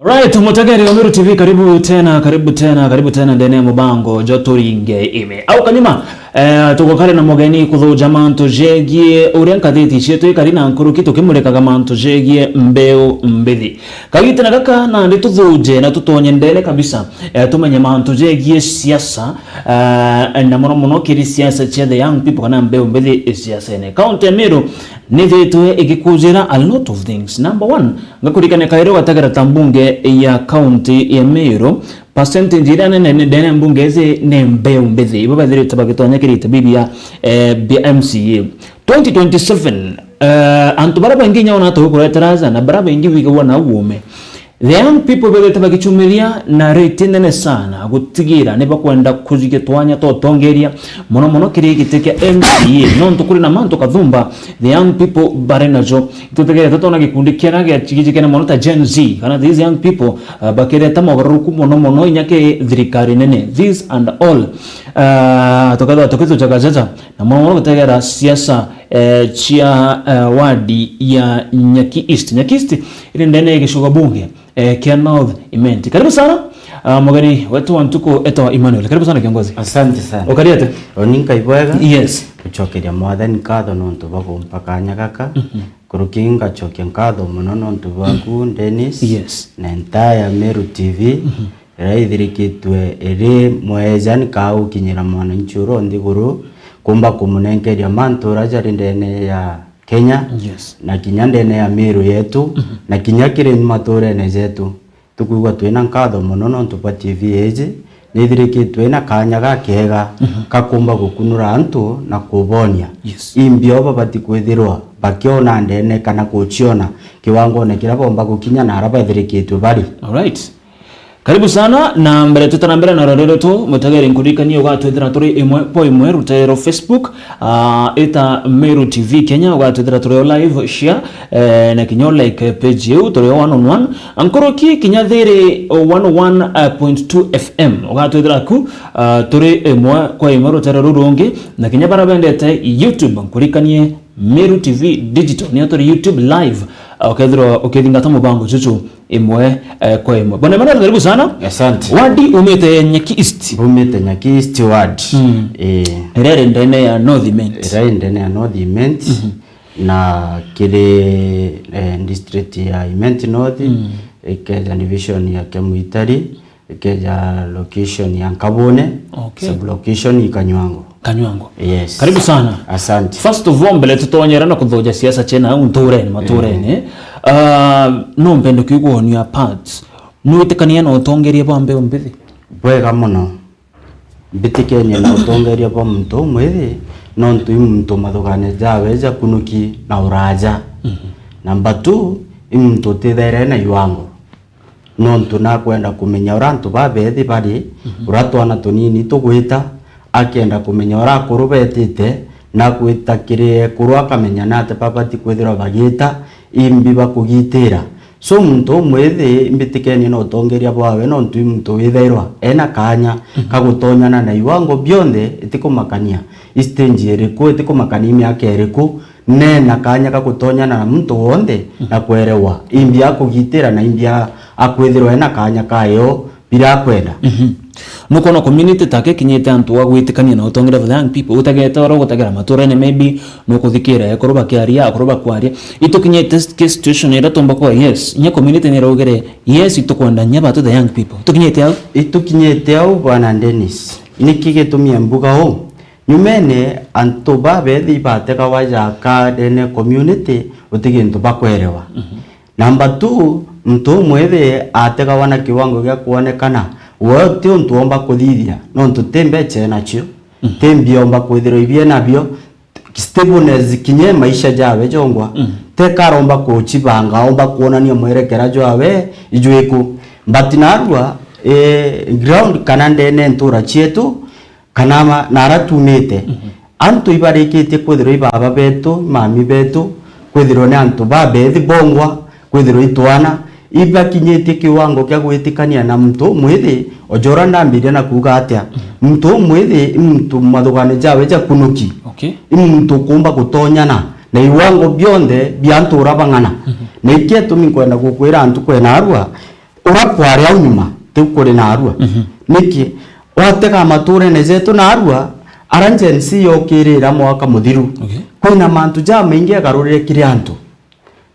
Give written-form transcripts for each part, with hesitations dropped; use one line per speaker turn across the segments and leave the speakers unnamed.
Right, Mutagari wa Meru TV, karibu tena ndani ya mubango joturinge ime. Au kanyuma tukokare na mogeni kuthuja mantu jegie uria nkathiti cietu ikari na nkuruki tukimurekaga mantu jegie mbeu mbithi. Kagite na gaka na ndi tuthuje na tutonye ndele kabisa tumenye mantu jegie siasa na muno kiri siasa cia the young people kana mbeu mbithi siasa ne. County Meru ni vitu igikujira a lot of things. Number one, ngakurikane kairo gatagara tambunge ya county ya Meru percentage ira nene dene mbungeze ne mbeu mbithi ibo bathire tabagitonya kirita bibia BMCA 2027 antu baraba nginya ona to kureteraza na baraba ingi wiga na uome the young people bebe tabagichumiria na rate nene sana gutigira ne bakwenda kuzigitwanya to tongeria mono kiri giteke MCA no ntukuri na manto kathumba the young people barenajo tutegera tatona gikundi kera gikene mono ta Gen Z kana these young people bakere tamogaruku mono inyake thirikari nene this and all tokitu chagajaja na mono gutegera siasa chia wadi ya Nyaki East ile ndene gishuga bunge Kia North Imenti. Karibu sana mogani wetu wantuko eto Emmanuel. Karibu sana kiongozi.
Asante sana.
Ukariate?
Oninka ibwega?
Yes.
Kuchokeria mwathani katho nontu bagumpaka nyagaka. Kurukinga chokia katho muno nontu baku Dennis.
Yes.
Na entire Meru TV. Raithirikitwe eri mwezani kau kinyira mwana nchuro ndiguru kumba kumunenkeria mantu rajari ndene ya Kenya,
yes.
Na kinyandene ya Meru yetu, na kinyakire maturene zetu. Tukuigwa twina nkatho muno nontu pa TV eje, nithirikitwe na kanya gakega kakumba gukunura antu na kubonia.
Yes.
Imbio babati kwithirwa bakiona ndene kana kuchiona kiwango ne kirabomba gukinya na araba ithirikitwe bari.
All right. Karibu sana na mbere tutanambira na rorero tu Mutagari nkurikani ugatwethera turi imwe rutero Facebook eta Meru TV Kenya ugatwethera turi live share na kinyo like page yetu turi 1on1 ankoroki kinyathiri 101.2 FM ugatwethera ku turi imwe kwa imwe rutero rurungi na kinya barabendete YouTube nkurikanie Meru TV Digital ni turi YouTube live ukethingata mubango chuchu imwe kwa imwe. Bwana Emmanuel karibu sana.
Asante.
Wadi umete Nyaki East.
Umete Nyaki East ward.
Rere ndene ya North Imenti.
Rere ndene ya North Imenti. Na kile district ya Imenti North. Ikeja division ya Kemuitari. Ikeja location ya Nkabone.
Okay.
Sub location ya Kanywango.
Yes. Karibu sana.
Asante.
First of all, mbele tutonyera na kuthoja siasa chena unturene maturene. No mpendo kiguo ni apart. Nuitikania na utongeria bombe umbithi.
Bwega muno. Bitikenia na utongeria bombe mtu mwithi. No ntu mtu mathugane jaweja kunuki na uraja. Number 2, mtu tithere na iwango. No ntu na kwenda kumenya urantu babethi bari uratwana tunini tugwita akienda kumenya urakuru betite na kwita kire kuru akamenya nate papati kwithira bagita imbi bakugitira so muntu mwethi mbitikeni no tongeria bwawe no ntu muntu withairwa ena kanya kagutonyana na iwango bionde itikumakania stage eriku itikumakania miaka eriku nena kanya kagutonyana na muntu wonde na kwerewa imbi akugitira na imbi akwithirwa ena kanya kayo bila kwenda
nukono community take kinyete antu agwitikania na utongera for the young people utageta ro gutagera maturene maybe nukuthikira ekoroba kiaria akoroba kwaria itukinyete situation ira tomba kwa yes nya community ni rogere yes itukwenda nya batu the young people
itukinyete au bwana Dennis nikigetumia mbuga ho nyumene antu babethi bateka waja ka dene community utigintu bakwerewa number 2 mtu mwethe ateka wana kiwango gya kuonekana wote untu omba kuthithia no ntu tembe chena chio tembi omba kuthiro ibie nabio stableness kinye maisha jawe jongwa teka romba kuchibanga omba kuonania mwerekera jawe ijueku batinarwa ground kanande ne ntura chietu kanama naratunete antu ibarikite kuthiro ibaba betu mami betu kuthiro ne antu babethi bongwa kuthiro itwana iba kinyete kiwango kya gwitikania na mtu mwithi ojora ndambire na kuga atia mtu mwithi mtu mathugane jawe ja kunuki
okay
mtu kumba gutonyana na iwango bionde byantu urabangana na ikietu minkwenda gukwira antu kwena arwa urakware au nyuma tukuri na arua niki wateka mature nezetu na arua aranjensi yokirira mwaka muthiru kwina mantu ja maingi agarurire kiriantu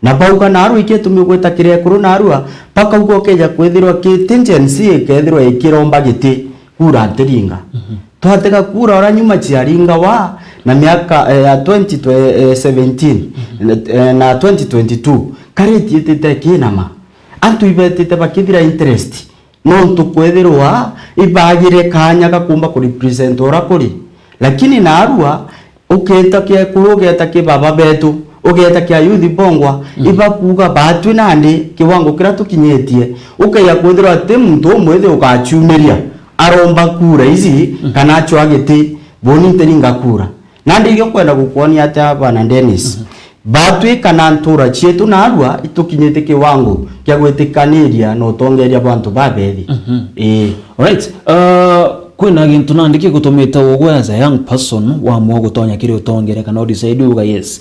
na bauga na arua iketumi gweta kiria kuru na arua paka ugo keja kwithirwa kitinjensi ikethirwa ikiromba giti kura tiringa twateka kura ora nyuma chiaringa wa na miaka ya 2017 na 2022 kareti itete kinama antu ibetete bakithira interest no tukwethirwa ibagire kanya gakumba ku represent ora kuri lakini na arua uketa kia kurugeta ki baba betu ugeta kia youth bongwa ibakuga batwi nandi kiwango kira tukinyetie ukeya kwethirwa ate muntu mwethe ukachumeria aromba kura izi kana achwagete boni teringa kura nandi yo kwenda gukuonia ate Bwana Dennis batwi kana ntura chietu na arua itukinyete kiwango kia gwetikaniria no tongeria bantu babethi
alright kwina gintu nandike gutumita ugwe as a young person wa mwo gutonya kiri utongere kana decide uga yes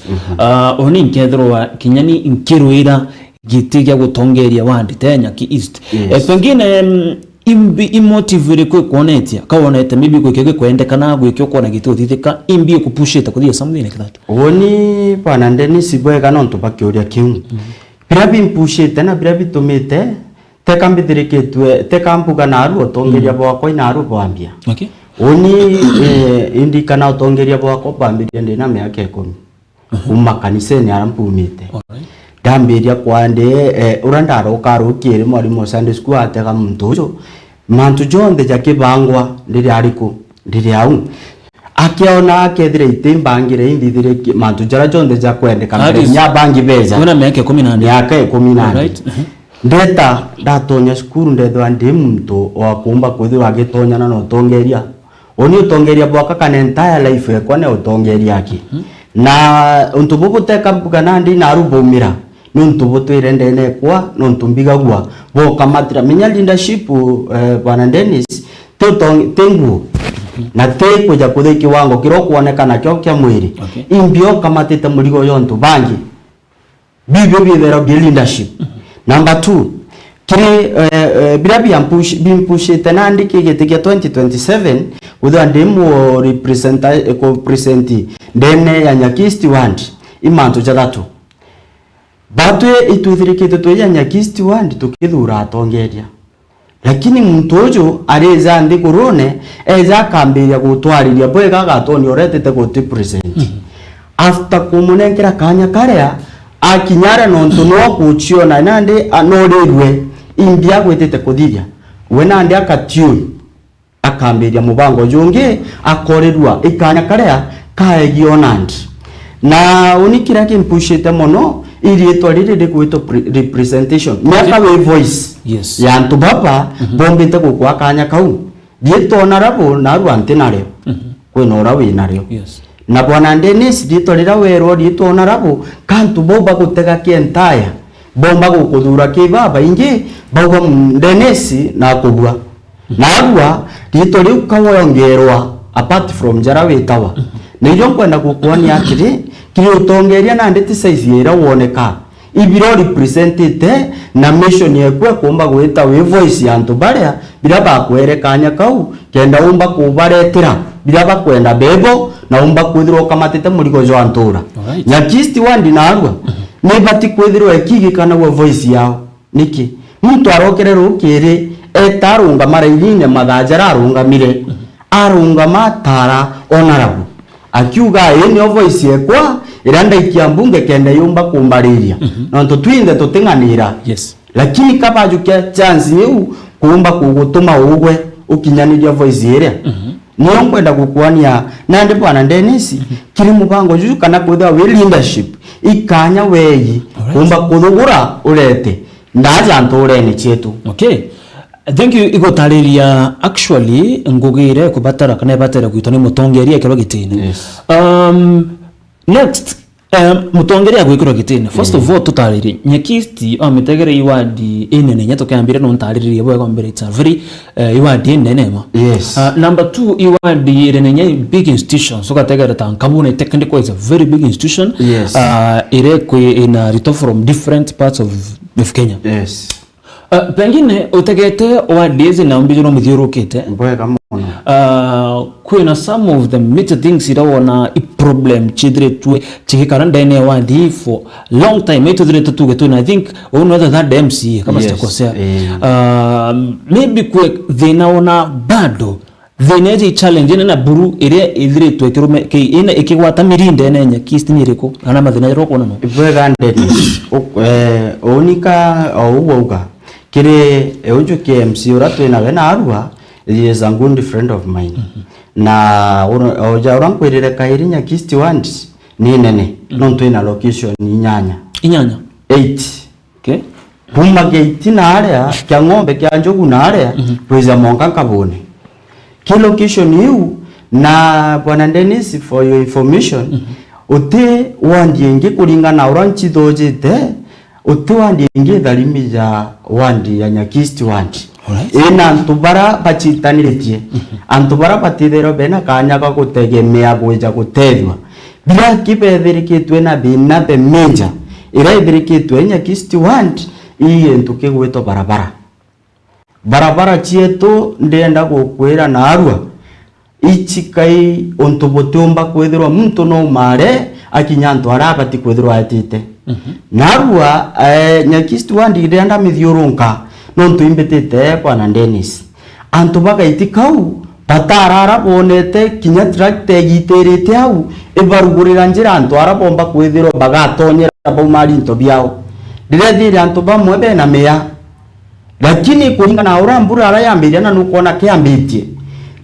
oni nkethirwa kinyani nkirwira giti gya gutongeria wandi tenya ki east pengine imotive kwe kuonetia kaonete maybe kweke kwendekana gwikyo kuona gitu thithika imbi kupushita kuthia something like that
oni Bwana Dennis bwega no ntubakiuria kiu birabi mpushite na birabi tumite tekambithirikitwe tekambuga na aru otongeria bwako ina aru bwambia
okay
oni indikana otongeria bwako bwambia ndina miaka 10 umma kaniseni arampumite alright dambiria kwande urandaro karukire mwalimu Sunday school atega mtujo mantu jonde jakibangwa ndiri ariku ndiri au akiona akethire itimbangire indithire mantu jara jonde jakwendeka nyabangi beza
kuna miaka 18
miaka 18 right ndeta ndatonya skuru ndethwa ndi muntu wa kumba kwithira agitonya na no tongeria oni utongeria bwaka kana entire life yakwa ne utongeria aki na untububu teka bugana ndi na rubumira nuntubutu irendene kwa nuntumbigagwa bo kamatira menya leadership Bwana Dennis tengu na teko ja kuthiki wango kiro kuonekana kyo kya mwiri imbio kamatite murigo yontu bangi bibyo bithera bi leadership number 2 kiri birabi ampush bimpush tenandi kigetikia 2027 udwa ndemu represent ndene ya Nyakisti wandi imantu jagatu batwe ituthirikite toya Nyakisti wandi tukithura atongeria lakini muntu uju areza ndi kurone eza kambiria gutwariria bwega gatoni oretete guti present after kumunengera kanya karia akinyara nontu no kuchiona nandi anorirwe imbia gwetete kuthithia wena ndi akatune akambiria mubango jungi akorerwa ikanya karia kaegionandi na unikira kimpushite mono ili etwarire de kwito representation miaka we voice
yes
ya ntu baba bombite gukwa kanya kau dietona rabo na rwante nareo kwena ora we nareo
yes
na Bwana Dennis dietwarira wero dietona rabo kantu boba gutega kientaya bomba gukuthura kibaba ingi bauga Dennis na kubwa na arua dietwari ukawongerwa apart from jarawe tawa na iyo kwenda gukuonia atiri kiri utongeria na nditi size ira woneka ibiro represented na mission yekwe kumba gwita we voice yantu baria bila bakwerekanya kau kenda umba kubaretira bila bakwenda bebo na umba kwithirwo kamatite murigo jo antura Nyakisti wandi na arua ne bati kwithirwo ekigi kana we voice yao niki muntu arokerera ukiri etarunga maraine mathajara arungamire arunga matara onarabu akiuga yeni voice yekwa iranda ikiambunge kende yumba kumbariria nonto twinde tutinganira
yes
lakini kabajukia chance yu kuumba kugutuma ugwe ukinyaniria voice area niyo kwenda gukuania nandi Bwana Dennis kiri mubango juju kana kwitha we leadership ikanya weyi kuumba kuthugura urete ndaja nturene chetu
okay thank you igotariria actually ngugire kubatara kana batara kwitone mutongeria kiro gitine
yes
next mutongeria gwikiro gitine first of all tutaririe Nyakisti ametegere iwadi inene nyato kambire no ntaririe bwo kwambere it's a very iwadi inene ma
yes
number 2 iwadi irenenye big institution so kategere tankabune technical is a very big institution
yes
ire in a return from different parts of Kenya
yes
Pengine utegete wadizi na mbijuro mithiurukite
Mbwega muno.
Kwina some of the major things irawona problem chidretwe chikikara ndene wadi for long time itudrete tugetuna. I think whether that MC kama sitakosea. Maybe kwe thinaona bado thinaji challenge na buru ire idretwe kirume ke ina ikiwata mirinde nenya kistiniriko ana mathina roko nano.
Mbwega ndeni. Onika ouga kire eunju KMC uratu ina wena arua is a good friend of mine. Na oja urankwirire kairi Nyakisti wandi ni nene nonto ina location inyanya 8.
Okay.
Puma gate na area kya ng'ombe kya njogu na area kweza monka kabone ki location yu na bwana Dennis for your information ote wandi nge kulingana uranchi dojete ote wandi nge dalimi ya wandi ya Nyakisti wandi. Ina antubara pachitaniretie antubara patidero bena kanya ka kutegemea kuja kutethwa bila kipethirikitwe na thina the major ira ithirikitwe Nyakisti wandi iye ntuke gweto barabara chietu ndenda gukwira na arua ichikai ontobotomba kwethirwa muntu no mare akinyanto arabati kwethirwa atite narua Nyakisti wandi ndenda mithiurunka nonto imbetete bwana Dennis antu bagaitikau batarara bonete kinya tractor giterete au ibarugurira njira antu arabomba kwethirwa bagatonyera baumari into biao direthire antu bamwe bena meya lakini kulingana urambura arayambiria na nukona kiambitie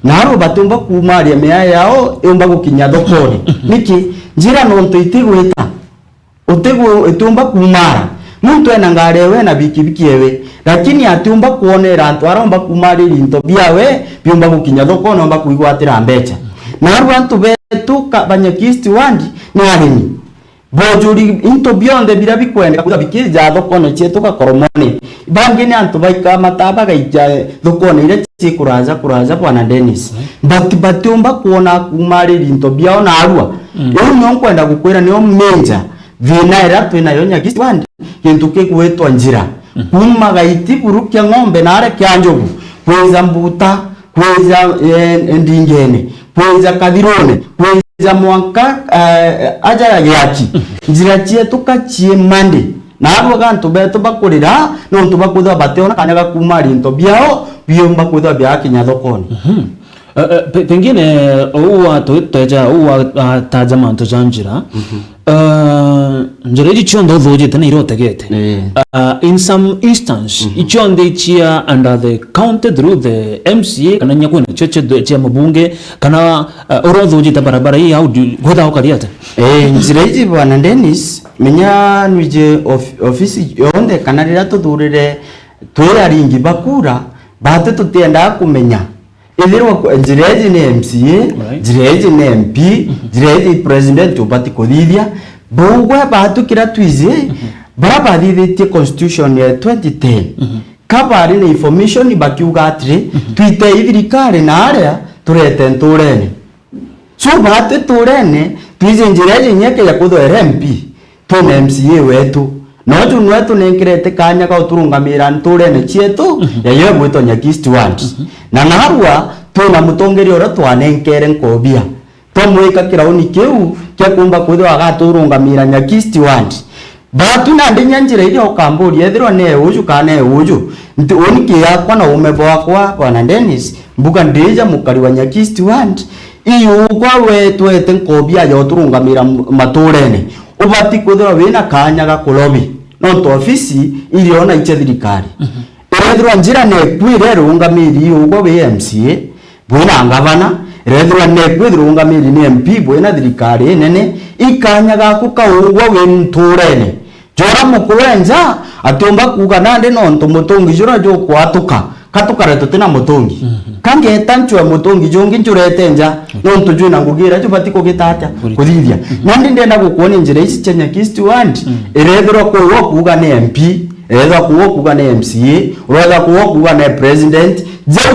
naro batumba kumaria meya yao yomba gukinya thokoni niki njira nonto itigwita utegwo itumba kumara muntu ena ngare we na bikibiki ewe lakini atumba kuonera antu aromba kumari into biawe byomba gukinya thokoni omba kuigwatira mbecha naro antu betu Banyakisti wandi na arimi bojuri into beyond bira bikwenda kuda bikija thokoni chetu ka koromoni bangi ni antu baika mataba gaija thokoni ile chikuraza bwana Dennis batumba kuona kumari into biao na arua yo kwenda gukwira ni omenja vina era twina yo Nyakisti wandi kintu kigwetwa njira kuma gaiti burukia ng'ombe na are kyanjogu kweza mbuta kweza ndingene kweza kathirone kweza mwanka aja ya yaki njira chietu kachie mande na abo gantu beto bakurira no ntu bakutha bateona kanyaga kumari into biao biomba kutha bya kinya thokoni.
Pengine uwa toja uwa tajama ntojanjira njira ichiondo dhoje tena irotegete in some instance ichionde chia under the county through the MCA kana nyakwena cheche chia mabunge kana orodhoje ta barabara hii au goda okariata
njira iji bwana Dennis menya nwije ofisi yonde kana rira tuthurire twira ringi bakura bate tutenda kumenya ithirwa njireji ni MCA njireji ni MP njireji president ubati kuthithia bugwe batukira twize baraba thithitie constitution ya 2010 kabari ni information bakiuga atri twite ithirikari na aria turete nturene so bate turene twize njireji nyeke ya kuthwera MP tuna MCA wetu no tunwetu nenkirete kanya ka uturungamira nturene chietu ya yewe gwito Nyakisti wandi na narua tuna mutongeri ora twanenkere nkobia tomweka kirauni kiu kya kumba kwithwa agaturungamira Nyakisti wandi batu na ndinya njira ile okamburi ethirwa ne uju kana uju nti oniki yakwa na umebo wakwa bwana Dennis mbuga ndija mukari wa Nyakisti wandi iyo kwa wetu ete nkobia yo turungamira maturene ubati kwithwa wina kanya ga kulobi no to ofisi iliona iche thirikari ethirwa njira ne kwire rungamiri ugo we MCA bwina ngavana ethirwa ne kwire rungamiri ni MP bwina thirikari nene ikanya ga kukaugwa we nturene jora mukuwenza atomba kuga nande no ntomutongi jora jo kwatuka katukare tutina mutongi kange tanchwe mutongi jongi njurete nja no ntujuna ngugira cyo batiko gitata kuthithia nandi ndenda gukuona njira ici cha Nyakisti wandi erethirwa kuwa kuga ni MP erethirwa kuwa kuga ni MCA erethirwa kuwa kuga ni president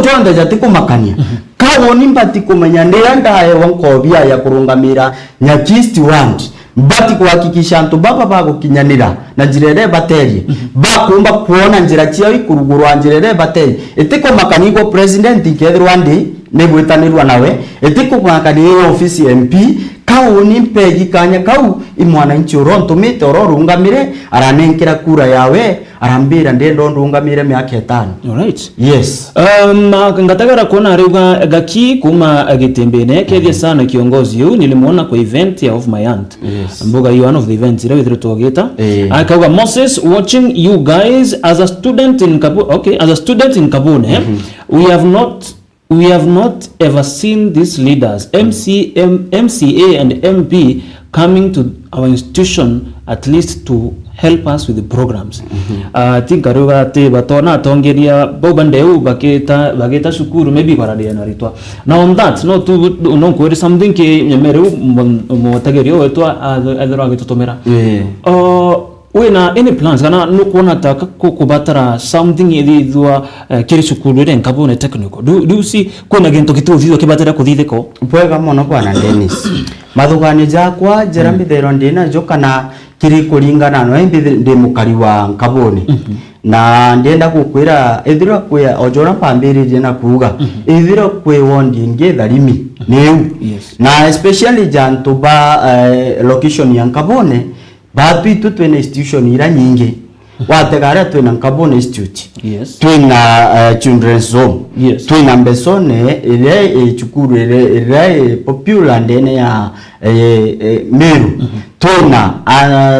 jonde jatiko makania kawoni mbati kumenya ndenda ndaye wankobia ya kurungamira Nyakisti wandi mbati kuhakikisha antu baba bagukinyanira na njirere baterie bakumba kuona njira ciao ikurugurwa njirere baterie etiko makaniko president ikethirwa ndi negwitanirwa nawe etiko makaniko office MP kau ni mpegi kanya kau imwana nchi urontumite urorungamire aranenkera kura yawe arambira ndendo ndungamire myaka 5.
Alright.
Yes.
Ngatagara kuona ariuga gaki kuma gitembene kethia sana kiongozi yu nilimuona kwa event ya of my aunt.
Yes.
Mboga you one of the events ira withiro togeta. Akauga Moses watching you guys as a student in Kabune. Okay, as a student in Kabune, we have not ever seen these leaders, MCA and MP coming to our institution at least to help us with the programs. I think aruga ate batona atongeria bobandeu bageta shukuru maybe kwaradia na ritwa. Now on that, no kwere something ke nyemeru motagerio wetwa adoro agitotomera. Wena any plans kana no kuona taka kubatara something idithwa kiri shukuru ire Kabune technical. Do you see kuna gento kitu thithwa kibatara kuthitheko?
Bwega mono bwana Dennis. Mathugani jakwa jerambi thero ndina jokana kiri kuringana no ndi mukari wa Kabune. Na ndienda kukwira ithira kwe ojora pambiri ndina kuga ithira kwe wondi ngitharimi new. Na especially jantu ba location ya Kabune batu twena institution ira nyingi wategara twena Kabune Institute.
Yes.
Twena children's home.
Yes.
Twena mbesone ile chukuru ile popular ndene ya Meru. Twena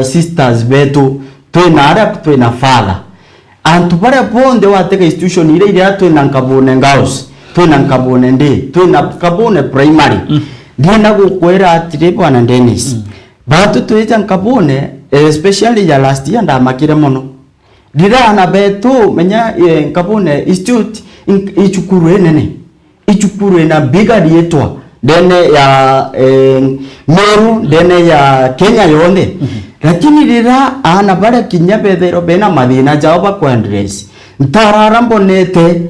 sisters betu twena ara twena father. Antu bare bonde watega institution ile ile twena Kabune Girls. Twena Kabune ndi twena Kabune primary. Ndienda gukwera atire bwana Dennis. Batu tuita Kabune especially ya last year ndamakire mono dira na betu menya Kabune Institute ichukuru enene ichukuru na biga dietwa dene ya Meru dene ya Kenya yonde lakini dira ana bara kinyabethero bena madina jawaba kwa address ntararambo nete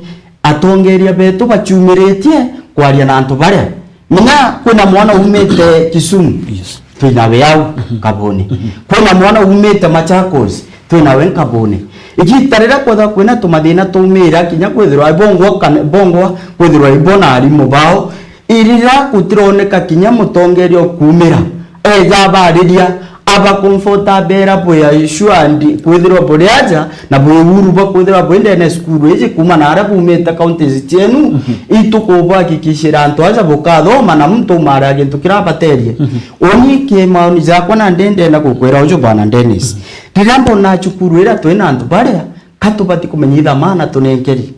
atongeria betu bachumiretie kwaria na antu bare mina kuna mwana umete Kisumu.
Yes.
Twina yao Kabune. Kuna mwana umete Machakos twina we Kabune. Igitarira kwatha kwina tumathina tumira kinya kwithirwa bongo kwithirwa ibona ari mubao irira kutironeka kinya mutongerio kumira eja bariria aba comforta bera boya issue and kwithirwa boriaja na boyuru ba kwithirwa boende na school eje kuma na ara umete counties tienu itukuba kikishira antu aja bokathoma na mtu mara gintu kirabaterie oni ke maoni jakwa na ndende na kukwera ujo bwana Dennis rirambo na chukuru ira twena antu baria katubati kumenyitha mana tunenkeri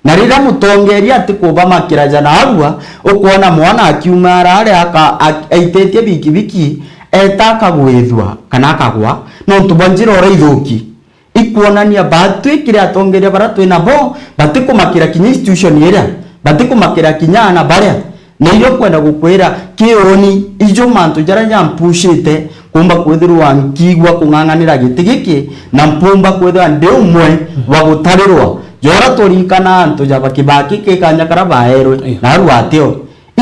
na rira mutongeria ati kuba makiraja na agwa ukuona mwana akiumara ari aka aitetie biki etaka gwithwa kana akagwa no tubanjira ora ithuki ikuonania batu ikire atongeria bara twina bo batikumakira kinya institution ira batikumakira kinya na baria na iyo kwenda gukwira kioni ijo mantu jara nyampushite kumba kwithirwa ngigwa kunganganira gitigiki na mpumba kwithirwa ndi umwe wa gutarirwa jora turikana antu jaba kibaki ke kanyakara baerwe na aru atio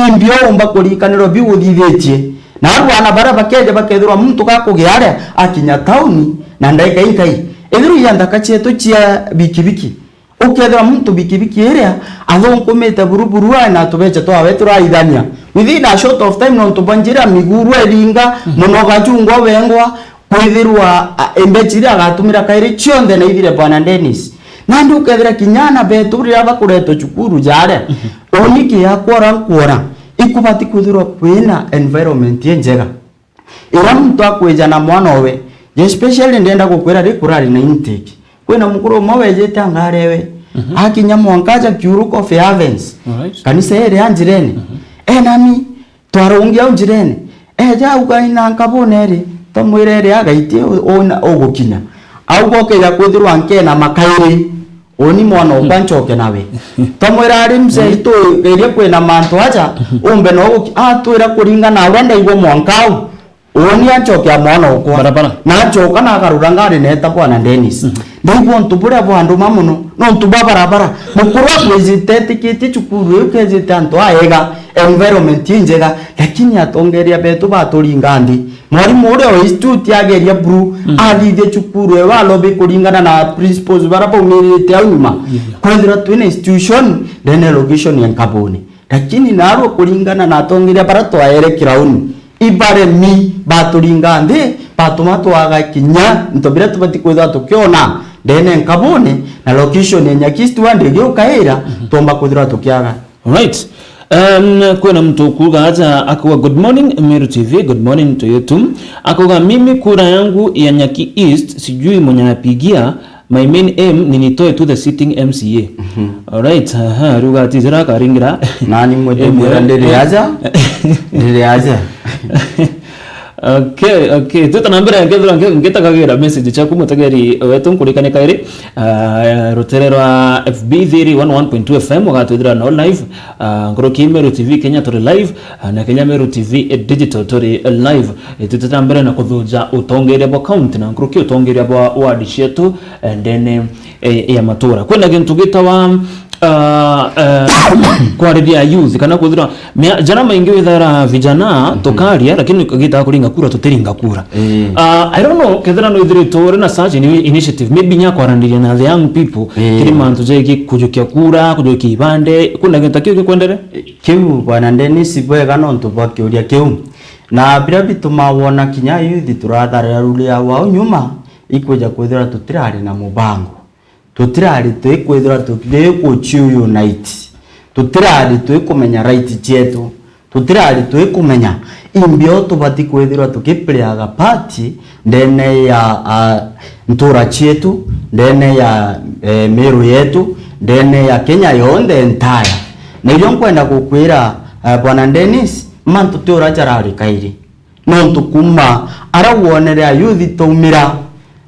imbio umba kurikaniro biuthithietie na aru ana bara bakeje bakethirwa muntu gakugiare akinya tauni na ndaika inkai ethiru yanda kachieto chia bikibiki ukethira muntu bikibiki area athonkomete buruburu na tubeche twawe turaithania within a short of time no tubanjira miguru eringa muno gachungwa wengwa kwithirwa embechiri agatumira kairi chionde na ithire bwana Dennis nandi ukethira kinyana betu ria bakureto chukuru jare oniki yakora nkora ikubati kwithirwa kwina environment yenjega ira muntu akweja na mwana owe especially ndenda gukwira rikurari na intake kwina mukuru mowe jete angarewe akinya mwankaja kiuruko Fairhavens kanisa ere anjirene nami twarungia unjirene ja ugaina Kabune ri tomwirere agaitie ona ogukinya au gokera kwithirwa nkena makairi oni mwana ubanchoke nawe tomwira ari mse ito ere kwina mantu aja umbe no atwira kuringana urenda igwo mwankau oni achoke amwana okwa na achoka na akarurangari neta bwana Dennis ndiko ntubura bwandu mamuno no ntuba barabara mukuru kwezitete kiti chukuru ukezite anto aega environment njega lakini atongeria betu baturinga ndi mwarimu uri o institute yageria bru athithie cukuru ewa lobe kuringana na principles barapo mirite auma kwethira twina institution then location ya kaboni lakini naro kuringana na atongeria barato aere kirauni ibare mi baturinga ndi batuma twaga kinya ntobira tubati kwetha tukiona then kaboni na location ya nyakistu wande geukaira tomba kwethira tukiaga.
Alright. Kuna mtu kuga hata akuwa good morning Meru TV, good morning to you too. Akuga mimi kura yangu ya Nyaki East sijui mwenye napigia, my main aim ni nitoe to the sitting MCA. Alright, ruga tizira karingira.
Nani mmoja mwera ndele aja.
Okay. Tuta nambira ngeta kagira message cha kumutageri wetu kulikane kairi rotererwa FB 101.2 FM wakatudira na live ngoroki Meru TV Kenya tore live na Kenya Meru TV digital tore live tuta nambira na kudhuja utongere bo account na ngoroki utongere bo ward shetu and then ya matura kwenda gintu gitawa kwa redia youth kana kuthira jana maingi withara vijana tokaria lakini gita kuringa kura tuteringa kura. I don't know kethira no ithire tore na such initiative maybe nya kwarandiria na the young people kiri mantu jeki kujukia kura kujukia ibande kuna gita kio kwendere
kiu bwana Dennis bwega no ntubaki uria kiu na bila bituma wona kinya youth turatharira rulia wao nyuma ikuja kwithira tutirari na mubango tutirari tuikwithira tukireko unite tutirari tuikumenya right chetu tutirari tuikumenya imbio tubati kwithira tukiplayaga party ndene ya ntura chetu ndene ya Meru yetu ndene ya Kenya yonde entire na iyo nkwenda kukwira bwana Dennis mantu tura jarari kairi no tukuma ara wonere youth tumira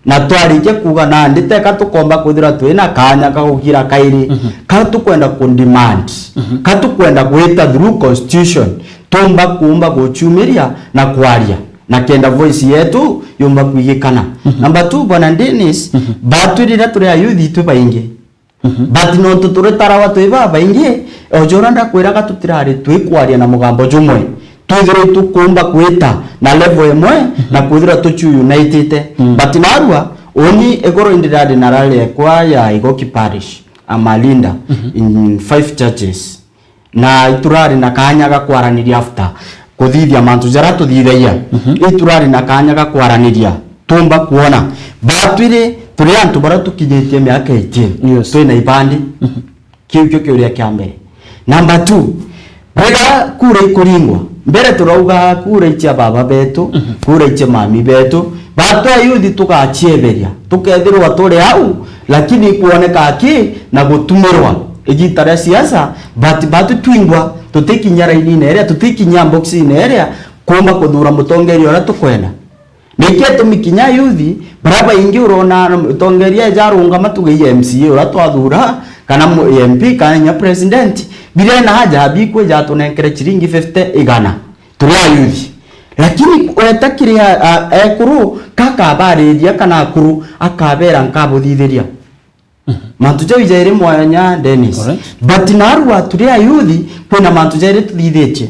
na twarike kuga na nditeka tukomba kuthira twina kanya kagukira kairi katukwenda ku demand katukwenda gwita through constitution tomba kuumba guchumiria na kwaria na kenda voice yetu yumba kuigikana. Number 2 bwana Dennis batwirira turi ayuthi tu baingi but no tuturetara watu baingi ojora ndakwira gatutirari twikwaria na mugambo jumwe twithire tukumba kwita na level emwe na kwithira tuchu united but narua oni egoro indirade narale kwa ya Igoki parish amalinda in 5 churches na iturari na kanya ga kwaraniria after kuthithia mantu jara tuthithaia iturari na kanya ga kwaraniria tumba kuona batwire turi antu bara tukinyitie miaka 18 twina ibandi kiu kiuria kia mbere. Number 2 bega kura ikuringwa mbere turauga kura icha baba betu kura icha mami betu bato ayuthi tukachieberia tukethirwa turi hau lakini kuoneka aki na gutumirwa igitare siasa batu twingwa tutikinyara ini area tutikinya box ini area komba kuthura mutongeri ora tukwenda nikie tumikinya yuthi baraba ingi urona mutongeria jarunga matuge MCA ora twathura kana MP kana president bila na haja bikwe jatunenkere chiringi 50 igana turi yuthi lakini wetakiria ekuru kaka bariria kana kuru akabera nkabuthithiria mantu jaire mwanya Dennis but narua turi yuthi kwina mantu jaire tuthithitie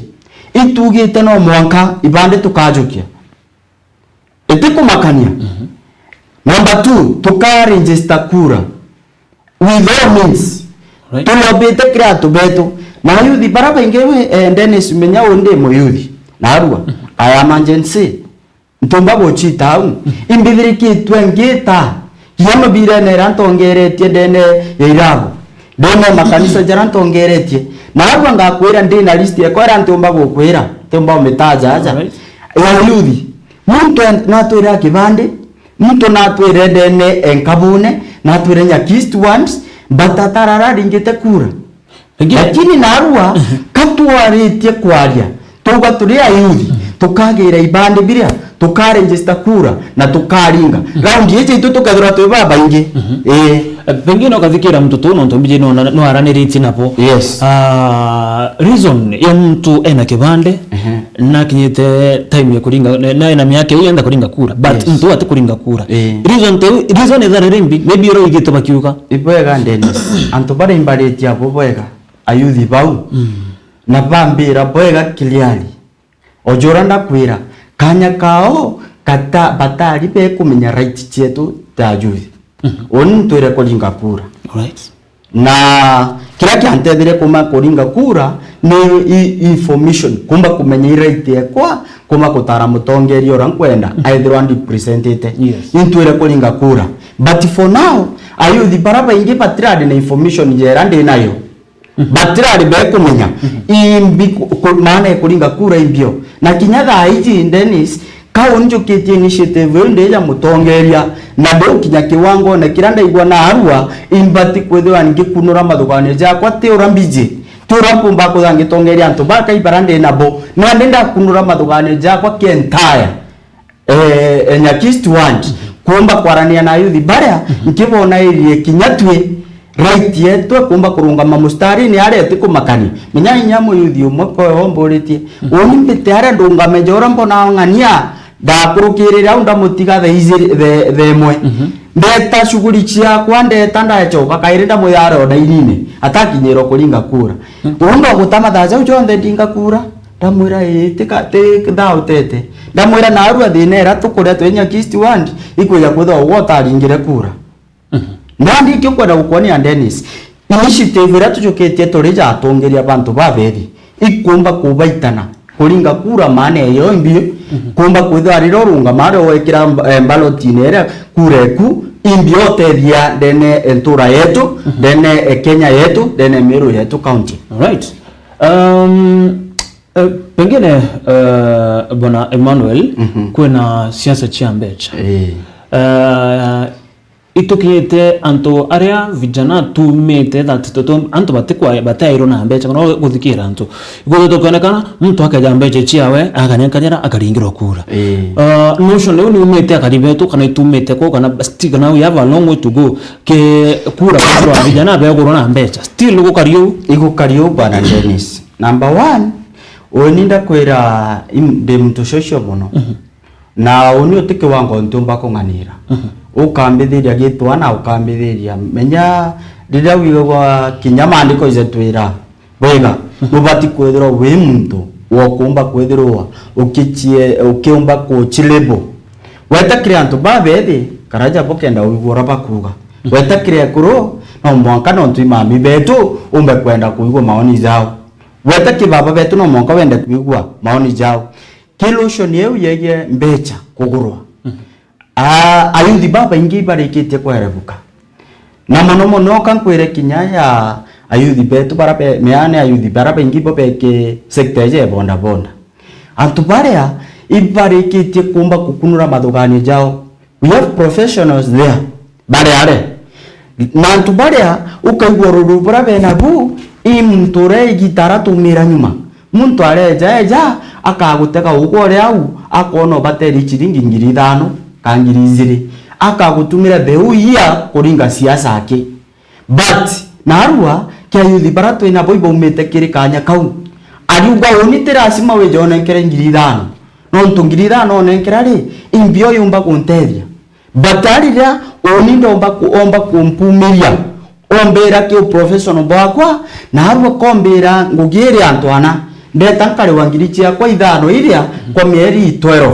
itugite no mwanka ibande tukajukia etikumakania. Number 2 tuka register kura with all means tulobite kreatu betu na yuthi baraba ingewe Dennis menya onde mo yuthi narua aya emergency ntomba gochita au imbithiriki twengita yama birene rantongeretie dene yairabo demo makanisa jarantongeretie narua ngakwira ndina list ya kwera ntomba gokwira ntomba umetaja aja ya yuthi muntu natwira kibande muntu natwire dene enkabune natwire Nyakist ones batatarara ringite kura lakini narua katwaritie kwaria tuga turi yuthi tukagira ibande biria tukaregister kura na tukaringa round yetu tukathura tweba baingi
pengine ukathikira mtoto no ntombije no araniriti napo reason ya mtu ena kibande na kinyete time ya kuringa na ina miaka hiyo enda kuringa kura but mtu ati kuringa kura reason is that rimbi maybe ro igito bakiuka
ibwega Dennis anto bare imbareti abo bwega ayuthi bau na bambira bwega kiliali ojora ndakwira kanya kao kata batari be kumenya right chetu ta juzi oni twere kolinga kura.
Alright.
Na kila kiantethire kuma kolinga kura ni information kumba kumenya right yakwa kuma kutara mutongeri ora nkwenda either one represented intwere kolinga kura, but for now ayuthi baraba ingi patrade na information jera ndi nayo batrade be kumenya imbi maana kolinga kura imbio na kinyaga iji Dennis kaunjo kiti initiative nde ya mutongeria na ndo kinya kiwango na kiranda igwa na arua imbati kwethwa ngi kunura mathugane ja kwa te urambije turapumba ko dangi tongeria antu baka ibarande nabo na ndenda kunura mathugane ja kwa kentaya Nyakist want kumba kwarania na yuthi baria nkibona irie kinyatwe right yetu kumba kurungama mustari ni are tiko makani menya nyamo yuthi umoko homboretie oni mbite are ndungame jora mbona ngania da kurukirira unda mutiga the mwe ndeta shughuli cia kwa ndeta ndacho bakairinda muyaro na inine atakinyero kulinga kura undo gutama thaja ujonde ndinga kura ndamwira tika te thao tete ndamwira na aru athinera tukuria twenya Nyakist wandi ikuya kwitha wota ringire kura ndandi kikwenda gukonia Dennis initiative ira tujuketie turija atongeria bantu babethi ikumba kubaitana kulinga kura maana yo imbio kumba kwitha riro runga mara wekira ballotine era kureku imbio tethia dene entura yetu dene Kenya yetu dene Meru yetu county.
Alright. Pengine bwana Emmanuel kwena siasa chia mbecha itukiete anto area vijana tumete that toto anto batekwa batairo na mbecha no guthikira anto gutokana mtu akaja mbecha chiawe akanyankanyara akaringirwa kura notion leo ni umete akaribeto kana itumete ko kana still now you have a long way to go ke kura kwa vijana be gurona mbecha still go kario
bana Dennis. Number 1 oninda kwera de mtu social bono na oni otike wango ntumba ko nganira ukambithiria gitwana ukambithiria menya rira wigwa kinyamandiko izetwira wega mubati kwethirwo wi muntu wokumba kwethirwa ukiumba ku chilebo wetakire antu babethi karaja bokenda wigura bakuga wetakire kuro no mwanka no twimami betu umbe kwenda kuigwa maoni zao wetaki baba betu no mwanka wende kuigwa maoni zao kilotion yeu yeye mbecha kugurwa ayuthi baba ingi barikite kwerebuka na mono kankwire kinyaya ayuthi betu barabe meane ayuthi barabe ingi bobeke sector je bonda antu baria ibarikite kumba kukunura mathugani jao. We have professionals there bare na antu baria ukaigwa ruru barabe na bu imture gitara tumira nyuma muntu areja akaguteka ugore au akono bateri chiringi 5,000 kangiri 2 akagutumira theu ya kuringa siasa ake but narua kya yuthi barato ina boibo umete kiri kanya kau ariuga onitira asima we jone kere 5,000 no ntungirira no nenkera ri imbio yumba kuntethia batarira onindo omba kumpumiria ombera ki professional bakwa narua kombera ngugire antwana ndeta nkare wangiri cia kwa 5 iria kwa mieri 12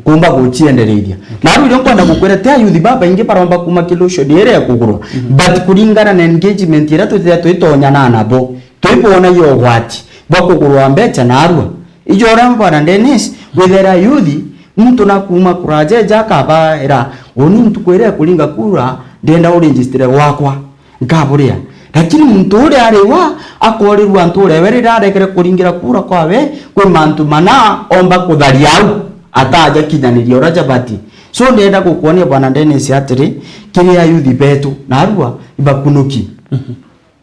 kumba guchiendereithia na ruri nkwenda gukwira te ayuthi baba ingi paromba kuma kilosho dire ya kugurwa but kuringana na engagement ira twitonya na nabo twibona yo gwati bakugurwa mbecha na arua ijora mbana Dennis wethera yuthi mtu na kuma kuraje jakaba era oni mtu kwere kulinga kura ndenda uregistre wakwa ngaburia lakini mtu uri arewa akorirwa nture werira arekere kuringira kura kwawe kwe mantu mana omba kutharia au ataja kinyaniria uraja bati so ndenda gukuonia bwana Dennis atiri kiria yuthi betu na arua ibakunuki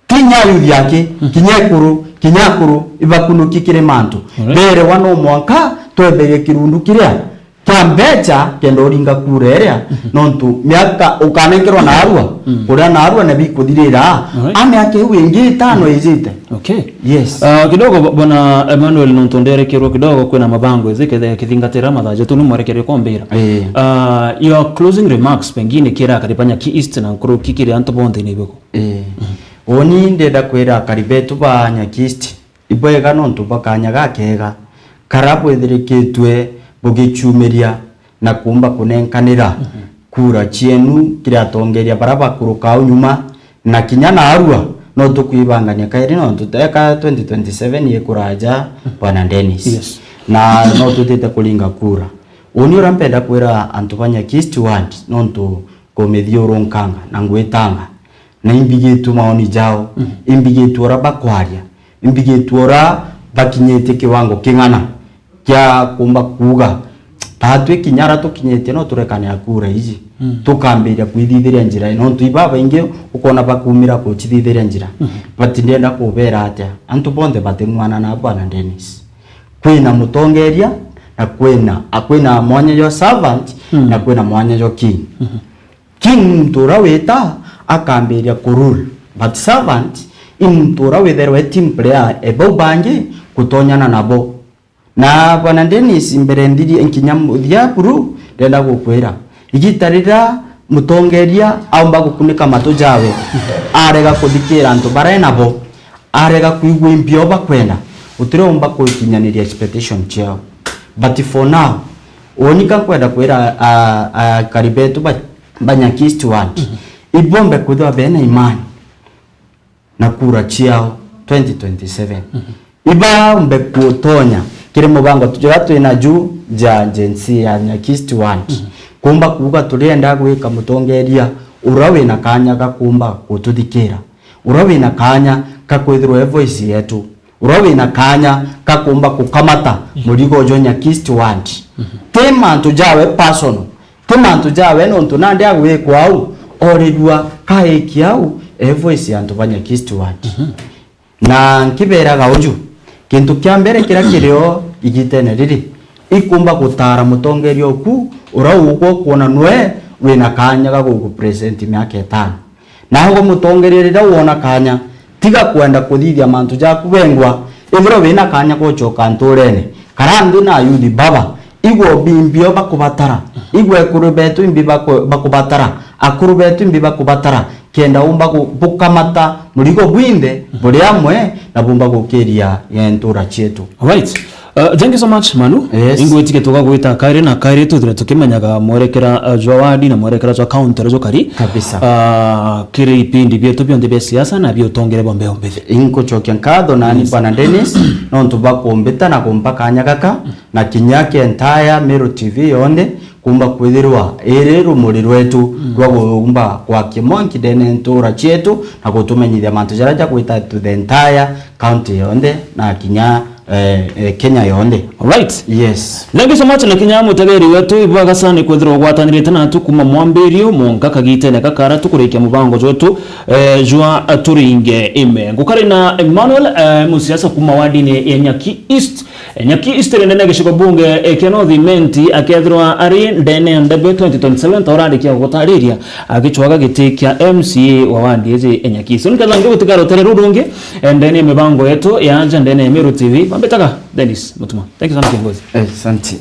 kinya yuthi yake kinyakuru ibakunuki kire mantu bere wano mwanka twebeye kirundu kiria kambecha kendo ringa kurerea nontu miaka ukanengerwa na arua kuria na arua na bikuthirira ame ake wingi 5 izite.
Okay,
yes.
Kidogo bwana Emmanuel Nontondere kiro kidogo kwena mabango ezeke kithingatira mathaje tu numwarekere kombira your closing remarks pengine kira karipanya ki east na nkuru kikire anto bonde nibeko
oni ndenda kwera karibetu ba Nyakist ibwega nontu bakanya gakega karabu ithirikitwe bugichumiria na kumba kunenkanira kura chienu kiratongeria baraba kuruka nyuma na kinyana arua no tukuibangania kairi no tuteka 2027 yekuraja bwana Dennis.
Yes.
Na no tutete kulinga kura uni urampenda kwira antu Banyakisi ward nontu komethio ronkanga na ngwetanga na imbigetu maoni jao imbigetu ora bakwaria imbigetu ora bakinyete kiwango kingana kya kumba kuga tatwe kinyara tukinyete no turekane akura iji tukambiria kwithithiria njira no tuibaba inge ukona bakumira ko chithithiria njira batindenda kubera atia antu bonde batemwana na bwana Dennis kwina mutongeria na kwina mwanya yo servant na kwina mwanya yo king king turaweta akambiria kurule but servant imtura wetherwe team player ebo bange kutonyana nabo na bwana Dennis imbere ndiri enkinyamu thia buru ndenda gukwira igitarira mutongeria aumba gukunika mato jawe arega kuthikira antu bare nabo arega kuigwa imbio bakwenda utiromba kuikinyaniria expectation chao but for now onika kwenda kwira karibetu Banyakisi ward ibombe kudwa bena imani na kura chiao 2027 iba mbe kutonya kire mubango tujora twina juu ja agency ya Banyakisi ward kumba kuga tulienda gwika mutongeria urawe na kanya gakumba kututhikira urawe na kanya kakwithirwa voice yetu urawe na kanya kakumba kukamata murigo jo Banyakisi ward tema tujawe personal tema tujawe no ntunandi agwe kwao oredua kaeki au voice ya Banyakisi ward na nkibera gauju kintu kya mbere kira kireo igitene riri ikumba gutara mutongerio ku uraugo kuona nwe wina kanya ga gugu present myaka 5 naho mutongerio rira wona kanya tiga kwenda kuthithia mantu ja kubengwa ibro wina kanya gochoka nturene karandu na yudi baba igwo bimbio bakubatara igwe kurubetu imbi bakubatara akurubetu imbi bakubatara kenda umba bukamata murigo gwinde buri amwe na bumba gukiria yentura chetu.
Right. Thank you so much Manu.
Yes.
Ingo itike toka gwita kaire na kaire tu tukimenyaga mwerekera jwa wadi na mwerekera jwa counter zo kari
kabisa
kire ipindi byetu byonde bya siasa na byo tongere bombe ombethe
inko chokya nkado nani bwana Dennis no ntubakombeta na kumpaka nyagaka na kinyake entire Meru TV yonde kumba kwithirwa ere rumuri rwetu rwa gumba kwa kimonki dene ntura chetu na kutumenyithia mantu jaraja kwita to the entire county yonde na kinya Kenya yonde.
Right.
Yes.
Thank you so much na kinya mutaberi wetu ibaga sana kwithirwa gwatanirite na tukuma mwambirio monka kagite na kakara tukurikia mubango jotu jwa turinge ime ngukari na Emmanuel musiasa kuma wadi ni Enyaki East rende gishiko bunge Kenothi Menti akethirwa ari ndene ndebe 2027 taurandi kia gutariria agichwaga giti kia MCA wa wadi ezi Enyaki East nikazange gutikaro tere rurungi ndene mibango yetu ya anja ndene Meru TV pambetaka Dennis Mutuma. Thank you sana kiongozi.
Asante.